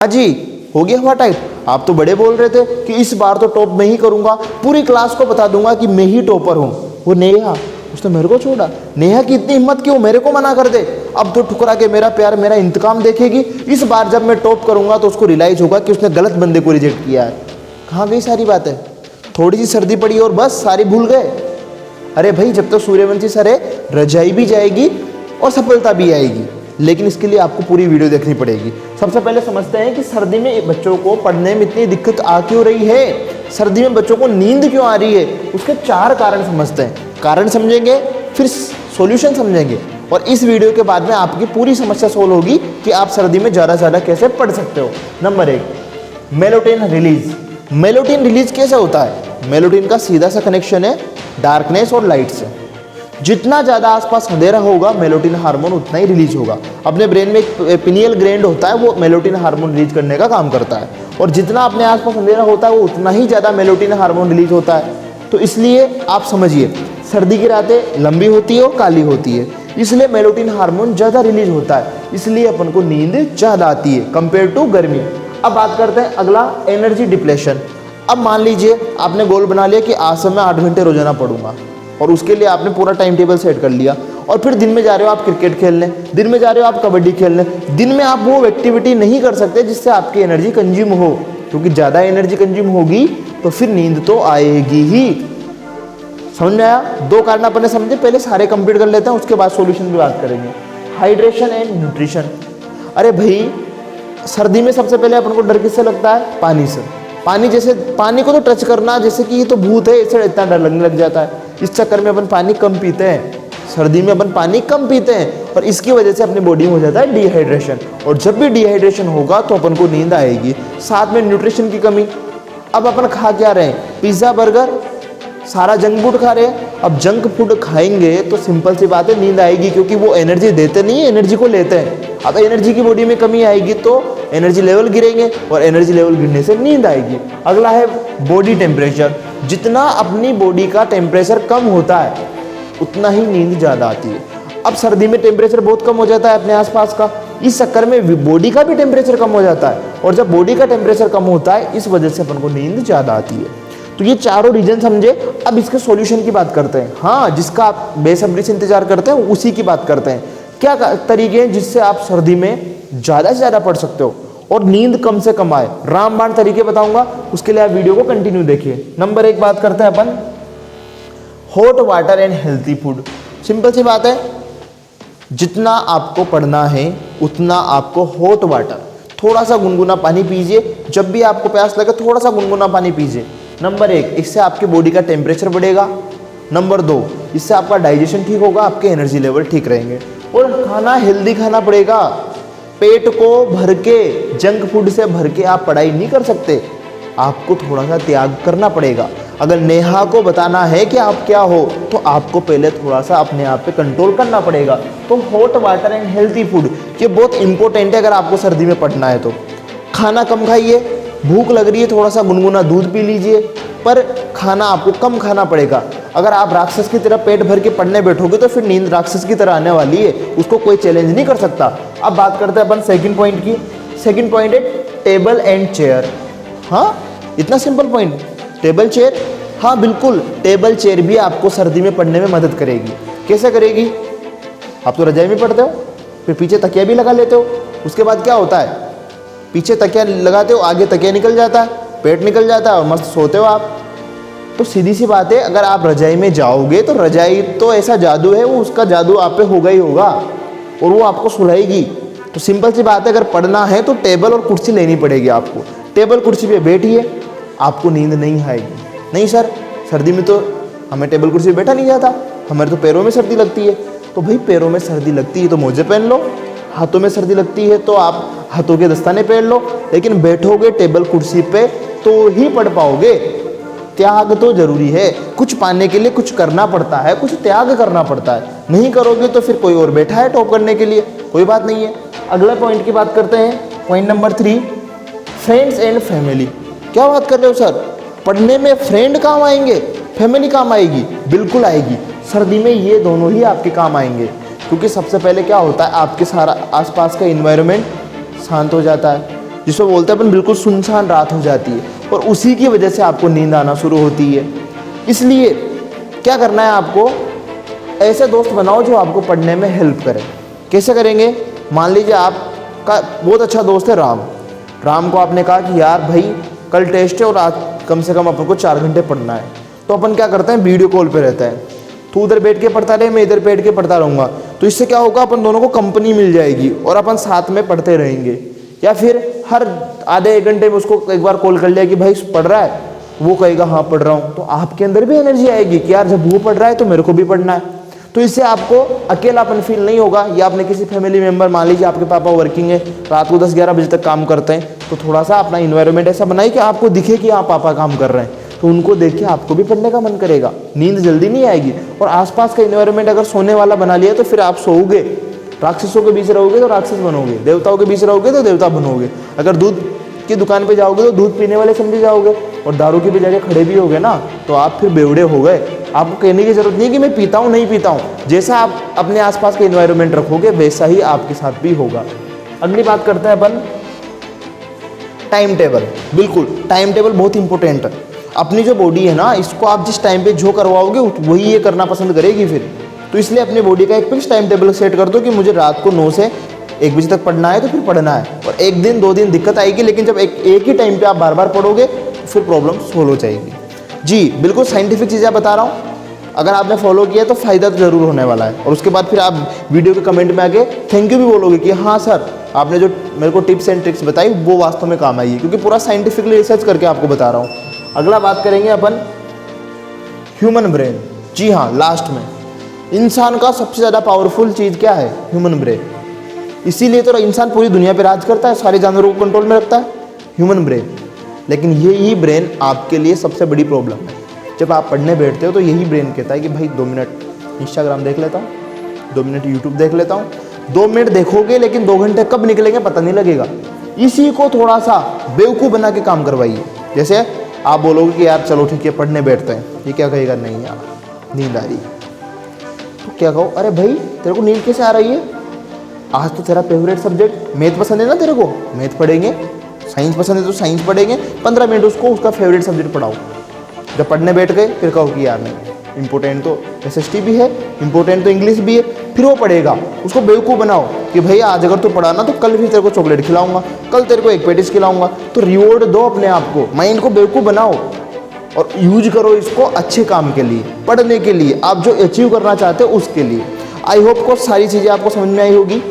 हाँ जी, हो गया हुआ टाइप। आप तो बड़े बोल रहे थे कि इस बार तो टॉप मैं ही करूंगा, पूरी क्लास को बता दूंगा कि मैं ही टॉपर हूँ। वो नेहा, उसने मेरे को छोड़ा। नेहा की इतनी हिम्मत क्यों मेरे को मना कर दे। अब तो ठुकरा के मेरा प्यार मेरा इंतकाम देखेगी। इस बार जब मैं टॉप करूंगा तो उसको रियलाइज होगा कि उसने गलत बंदे को रिजेक्ट किया है। कहाँ गई सारी बातें। थोड़ी सी सर्दी पड़ी और बस सारी भूल गए। अरे भाई, जब तक सूर्यवंशी सर है रजाई भी जाएगी और सफलता भी आएगी, लेकिन इसके लिए आपको पूरी वीडियो देखनी पड़ेगी। सबसे पहले समझते हैं कि सर्दी में बच्चों को पढ़ने में इतनी दिक्कत आ क्यों रही है, सर्दी में बच्चों को नींद क्यों आ रही है। उसके 4 कारण समझते हैं। कारण समझेंगे फिर सॉल्यूशन समझेंगे, और इस वीडियो के बाद में आपकी पूरी समस्या सोल्व होगी कि आप सर्दी में ज़्यादा से ज़्यादा कैसे पढ़ सकते हो। Number 1, melatonin release. Melatonin release कैसे होता है। मेलाटोनिन का सीधा सा कनेक्शन है डार्कनेस और लाइट से। जितना ज़्यादा आसपास अंधेरा होगा मेलाटोनिन हार्मोन उतना ही रिलीज होगा। अपने ब्रेन में एक पिनियल ग्लैंड होता है, वो मेलाटोनिन हार्मोन रिलीज करने का काम करता है, और जितना अपने आसपास अंधेरा होता है वो उतना ही ज़्यादा मेलाटोनिन हार्मोन रिलीज होता है। तो इसलिए आप समझिए, सर्दी की रातें लंबी होती है और काली होती है, इसलिए मेलाटोनिन हार्मोन ज़्यादा रिलीज होता है, इसलिए अपन को नींद ज़्यादा आती है कंपेयर टू गर्मी। अब बात करते हैं अगला, एनर्जी डिप्लेशन। अब मान लीजिए आपने गोल बना लिया कि आज से मैं 8 घंटे रोजाना पढ़ूंगा, और उसके लिए आपने पूरा टाइम टेबल सेट कर लिया, और फिर दिन में जा रहे हो आप क्रिकेट खेलने, दिन में जा रहे हो आप कबड्डी खेलने। दिन में आप वो एक्टिविटी नहीं कर सकते जिससे आपकी एनर्जी कंज्यूम हो, क्योंकि ज़्यादा एनर्जी कंज्यूम होगी तो फिर नींद तो आएगी ही। समझ में आया। 2 कारण अपन ने समझे, पहले सारे कंप्लीट कर लेते हैं, उसके बाद सॉल्यूशन की बात करेंगे। Hydration and nutrition. अरे भाई, सर्दी में सबसे पहले अपन को डर किससे लगता है, पानी से। पानी जैसे, पानी को तो टच करना जैसे कि ये तो भूत है, इससे इतना डर लगने लग जाता है। इस चक्कर में अपन पानी कम पीते हैं, सर्दी में अपन पानी कम पीते हैं, और इसकी वजह से अपनी बॉडी में हो जाता है डिहाइड्रेशन, और जब भी डिहाइड्रेशन होगा तो अपन को नींद आएगी। साथ में न्यूट्रिशन की कमी। अब अपन खा क्या रहे हैं, पिज्ज़ा बर्गर, सारा जंक फूड खा रहे हैं। अब जंक फूड खाएंगे तो सिंपल सी बात है नींद आएगी, क्योंकि वो एनर्जी देते नहीं है, एनर्जी को लेते हैं। अब एनर्जी की बॉडी में कमी आएगी तो एनर्जी लेवल गिरेंगे, और एनर्जी लेवल गिरने से नींद आएगी। अगला है बॉडी टेम्परेचर। जितना अपनी बॉडी का टेम्परेचर कम होता है उतना ही नींद ज़्यादा आती है। अब सर्दी में टेम्परेचर बहुत कम हो जाता है अपने आसपास का, इस चक्कर में बॉडी का भी टेम्परेचर कम हो जाता है, और जब बॉडी का टेम्परेचर कम होता है इस वजह से अपन को नींद ज़्यादा आती है। तो ये चारों रीजन समझे। अब इसके सॉल्यूशन की बात करते हैं। हाँ, जिसका आप बेसब्री से इंतजार करते हैं उसी की बात करते हैं। क्या तरीके हैं जिससे आप सर्दी में ज़्यादा से ज़्यादा पढ़ सकते हो और नींद कम से कम आए, रामबाण तरीके बताऊंगा, उसके लिए आप वीडियो को कंटिन्यू देखिए। नंबर 1 बात करते हैं अपन, hot water and healthy food. Simple सी बात है, जितना आपको पढ़ना है उतना आपको हॉट वाटर, थोड़ा सा गुनगुना पानी पीजिए। जब भी आपको प्यास लगे थोड़ा सा गुनगुना पानी पीजिए। नंबर 1, इससे आपकी बॉडी का टेम्परेचर बढ़ेगा। नंबर 2, इससे आपका डाइजेशन ठीक होगा, आपके एनर्जी लेवल ठीक रहेंगे। और खाना हेल्दी खाना पड़ेगा। पेट को भर के, जंक फूड से भर के आप पढ़ाई नहीं कर सकते, आपको थोड़ा सा त्याग करना पड़ेगा। अगर नेहा को बताना है कि आप क्या हो तो आपको पहले थोड़ा सा अपने आप पे कंट्रोल करना पड़ेगा। तो hot water and healthy food ये बहुत इंपॉर्टेंट है अगर आपको सर्दी में पढ़ना है तो। खाना कम खाइए, भूख लग रही है थोड़ा सा गुनगुना दूध पी लीजिए, पर खाना आपको कम खाना पड़ेगा। अगर आप राक्षस की तरह पेट भर के पढ़ने बैठोगे तो फिर नींद राक्षस की तरह आने वाली है, उसको कोई चैलेंज नहीं कर सकता। अब बात करते हैं अपन सेकंड पॉइंट की। सेकंड पॉइंट है टेबल एंड चेयर। हाँ, इतना सिंपल पॉइंट, टेबल चेयर। हाँ बिल्कुल, टेबल चेयर भी आपको सर्दी में पढ़ने में मदद करेगी। कैसे करेगी, आप तो रजाई में पढ़ते हो, फिर पीछे तकिया भी लगा लेते हो, उसके बाद क्या होता है, पीछे तकिया लगाते हो, आगे तकिया निकल जाता है, पेट निकल जाता है और मस्त सोते हो आप। तो सीधी सी बात है, अगर आप रजाई में जाओगे तो रजाई तो ऐसा जादू है, वो उसका जादू आप पे होगा ही होगा, और वो आपको सुलाएगी। तो सिंपल सी बात है, अगर पढ़ना है तो टेबल और कुर्सी लेनी पड़ेगी आपको। टेबल कुर्सी पे बैठिए, आपको नींद नहीं आएगी। नहीं सर, सर्दी में तो हमें टेबल कुर्सी पे बैठा नहीं जाता, हमारे तो पैरों में सर्दी लगती है। तो भाई पैरों में सर्दी लगती है तो मोजे पहन लो, हाथों में सर्दी लगती है तो आप हाथों के दस्ताने पहन लो, लेकिन बैठोगे टेबल कुर्सी पे तो ही पढ़ पाओगे। त्याग तो जरूरी है, कुछ पाने के लिए कुछ करना पड़ता है, कुछ त्याग करना पड़ता है। नहीं करोगे तो फिर कोई और बैठा है टॉप करने के लिए, कोई बात नहीं है। अगला पॉइंट की बात करते हैं, point number 3, friends and family. क्या बात कर रहे हो सर, पढ़ने में फ्रेंड काम आएंगे, फैमिली काम आएगी? बिल्कुल आएगी। सर्दी में ये दोनों ही आपके काम आएंगे, क्योंकि सबसे पहले क्या होता है, आपके सारा आसपास का इन्वायरमेंट शांत हो जाता है, जिसको बोलते हैं अपन बिल्कुल सुनसान रात हो जाती है, और उसी की वजह से आपको नींद आना शुरू होती है। इसलिए क्या करना है आपको, ऐसे दोस्त बनाओ जो आपको पढ़ने में हेल्प करें। कैसे करेंगे, मान लीजिए आपका बहुत अच्छा दोस्त है राम को आपने कहा कि यार भाई कल टेस्ट है और आज कम से कम अपन को 4 घंटे पढ़ना है। तो अपन क्या करते हैं, वीडियो कॉल पे रहता है, तू उधर बैठ के पढ़ता रहे, मैं इधर बैठ के पढ़ता रहूँगा। तो इससे क्या होगा, अपन दोनों को कंपनी मिल जाएगी और अपन साथ में पढ़ते रहेंगे। या फिर हर आधे 1 घंटे में उसको एक बार कॉल कर लिया कि भाई पढ़ रहा है, वो कहेगा हाँ पढ़ रहा हूँ, तो आपके अंदर भी एनर्जी आएगी कि यार जब वो पढ़ रहा है तो मेरे को भी पढ़ना है। तो इससे आपको अकेलापन फील नहीं होगा। या आपने किसी फैमिली मेंबर, मान लीजिए आपके पापा वर्किंग है, रात को 10-11 बजे तक काम करते हैं, तो थोड़ा सा अपना इन्वायरमेंट ऐसा बनाइए कि आपको दिखे कि हाँ पापा काम कर रहे हैं, तो उनको देख के आपको भी पढ़ने का मन करेगा, नींद जल्दी नहीं आएगी। और आसपास का इन्वायरमेंट अगर सोने वाला बना लिया तो फिर आप सोओगे, राक्षसों के बीच रहोगे तो राक्षस बनोगे, देवताओं के बीच रहोगे तो देवता बनोगे। अगर दूध की दुकान पे जाओगे तो दूध पीने वाले समझे जाओगे, और दारू की बजाय खड़े भी होगे ना तो आप फिर बेवड़े हो गए। आपको कहने की जरूरत नहीं है कि मैं पीता हूँ नहीं पीता हूँ, जैसा आप अपने आसपास के इन्वायरमेंट रखोगे वैसा ही आपके साथ भी होगा। अगली बात करते हैं अपन टाइम टेबल। बिल्कुल टाइम टेबल बहुत इंपॉर्टेंट है। अपनी जो बॉडी है ना, इसको आप जिस टाइम पे जो करवाओगे वही ये करना पसंद करेगी फिर। तो इसलिए अपनी बॉडी का एक फिक्स टाइम टेबल सेट कर दो कि मुझे रात को 9 से 1 बजे तक पढ़ना है, तो फिर पढ़ना है। और 1 दिन 2 दिन दिक्कत आएगी, लेकिन जब एक ही टाइम पे आप बार बार पढ़ोगे तो फिर प्रॉब्लम सोल्व हो जाएगी। जी बिल्कुल साइंटिफिक चीज़ें बता रहा हूँ, अगर आपने फॉलो किया तो फ़ायदा तो ज़रूर होने वाला है। और उसके बाद फिर आप वीडियो के कमेंट में आके थैंक यू भी बोलोगे कि हाँ सर आपने जो मेरे को टिप्स एंड ट्रिक्स बताई वो वास्तव में काम आई है, क्योंकि पूरा साइंटिफिकली रिसर्च करके आपको बता रहा हूँ। अगला बात करेंगे अपन ह्यूमन ब्रेन। जी हाँ, लास्ट में इंसान का सबसे ज़्यादा पावरफुल चीज़ क्या है, ह्यूमन ब्रेन। इसीलिए तो इंसान पूरी दुनिया पे राज करता है, सारे जानवरों को कंट्रोल में रखता है, ह्यूमन ब्रेन। लेकिन यही ब्रेन आपके लिए सबसे बड़ी प्रॉब्लम है। जब आप पढ़ने बैठते हो तो यही ब्रेन कहता है कि भाई 2 मिनट इंस्टाग्राम देख लेता हूँ, 2 मिनट यूट्यूब देख लेता हूँ। 2 मिनट देखोगे लेकिन 2 घंटे कब निकलेंगे पता नहीं लगेगा। इसी को थोड़ा सा बेवकूफ़ बना के काम करवाइए। जैसे आप बोलोगे कि यार चलो ठीक है पढ़ने बैठते हैं, ये क्या कहेगा, नहीं यार नींद आ रही है। तो क्या कहो, अरे भाई तेरे को नींद कैसे आ रही है, आज तो तेरा फेवरेट सब्जेक्ट मैथ पसंद है ना, तेरे को मैथ पढ़ेंगे, साइंस पसंद है तो साइंस पढ़ेंगे, 15 मिनट उसको उसका फेवरेट सब्जेक्ट पढ़ाओ। जब पढ़ने बैठ गए फिर कहो कि यार नहीं इम्पोर्टेंट तो SST भी है, इम्पोर्टेंट तो इंग्लिश भी है, फिर वो पढ़ेगा। उसको बेवकूफ़ बनाओ कि भैया आज अगर तू पढ़ा ना तो कल भी तेरे को चॉकलेट खिलाऊंगा, कल तेरे को एक पेटिस खिलाऊंगा। तो रिवॉर्ड दो अपने आप को, माइंड को बेवकूफ़ बनाओ और यूज करो इसको अच्छे काम के लिए, पढ़ने के लिए, आप जो अचीव करना चाहते हो उसके लिए। आई होप को सारी चीज़ें आपको समझ में आई होगी,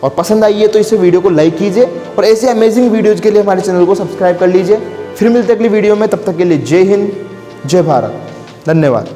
और पसंद आई है तो इसे वीडियो को लाइक कीजिए, और ऐसे अमेजिंग वीडियोज़ के लिए हमारे चैनल को सब्सक्राइब कर लीजिए। फिर मिलते अगली वीडियो में, तब तक के लिए जय हिंद, जय भारत, धन्यवाद।